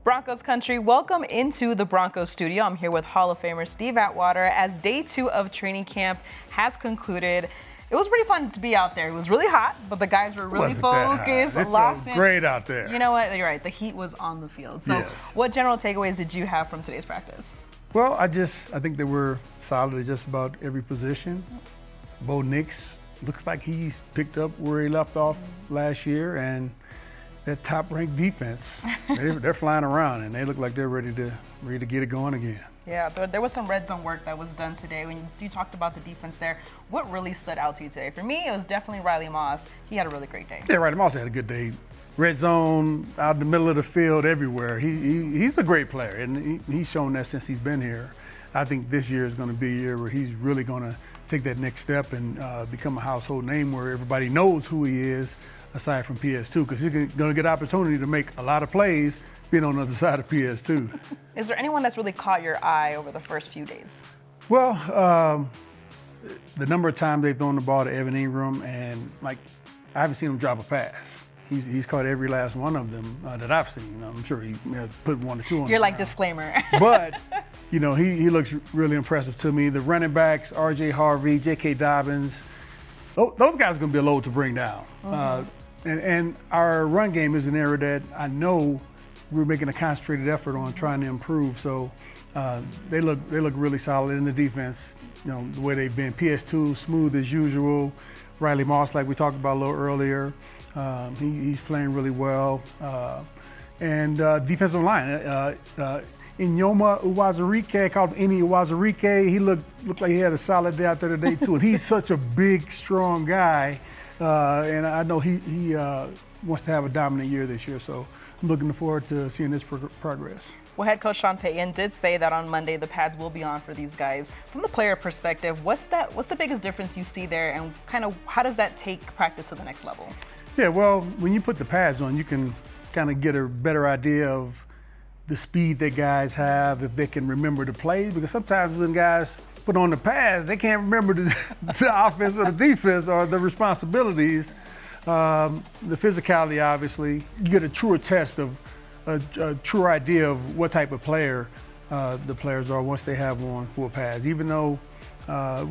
Broncos country, welcome into the Broncos studio. I'm here with Hall of Famer Steve Atwater as day 2 of training camp has concluded. It was pretty fun to be out there. It was really hot, but the guys were really focused, locked in. Great out there. You know what? You're right. The heat was on the field. So, What general takeaways did you have from today's practice? Well, I think they were solid at just about every position. Bo Nix looks like he's picked up where he left off last year, and that top-ranked defense, they're flying around, and they look like they're ready to get it going again. Yeah, there was some red zone work that was done today. When you talked about the defense there, what really stood out to you today? For me, it was definitely Riley Moss. He had a really great day. Yeah, Riley Moss had a good day. Red zone, out in the middle of the field, everywhere. He's a great player, and he's shown that since he's been here. I think this year is going to be a year where he's really going to take that next step and become a household name where everybody knows who he is, aside from PS2, because he's going to get opportunity to make a lot of plays being on the other side of PS2. Is there anyone that's really caught your eye over the first few days? Well, the number of times they've thrown the ball to Evan Ingram, and I haven't seen him drop a pass. He's caught every last one of them that I've seen. I'm sure he put 1 or 2 on. You're like disclaimer. But he looks really impressive to me. The running backs, R.J. Harvey, J.K. Dobbins, those guys are going to be a load to bring down. And our run game is an area that I know we're making a concentrated effort on trying to improve. So they look really solid in the defense. The way they've been. PS2 smooth as usual. Riley Moss, like we talked about a little earlier, he's playing really well. And defensive line, Inyoma Uwazurike, I called him Ini Uwazurike. He looked like he had a solid day out there today too. And he's such a big, strong guy. And I know he wants to have a dominant year this year, so I'm looking forward to seeing this progress. Well, head coach Sean Payton did say that on Monday the pads will be on for these guys. From the player perspective, what's the biggest difference you see there, and kind of how does that take practice to the next level? Yeah, well, when you put the pads on, you can kind of get a better idea of the speed that guys have, if they can remember the plays, because sometimes when guys put on the pads, they can't remember the offense or the defense or the responsibilities. The physicality, obviously, you get a truer test of a truer idea of what type of player the players are once they have on full pads. Even though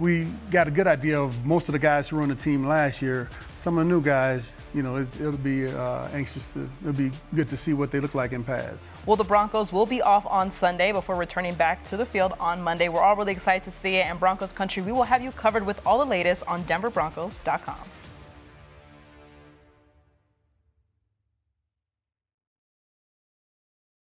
we got a good idea of most of the guys who were on the team last year, some of the new guys, it'll be it'll be good to see what they look like in pads. Well, the Broncos will be off on Sunday before returning back to the field on Monday. We're all really excited to see it, and Broncos country, we will have you covered with all the latest on DenverBroncos.com.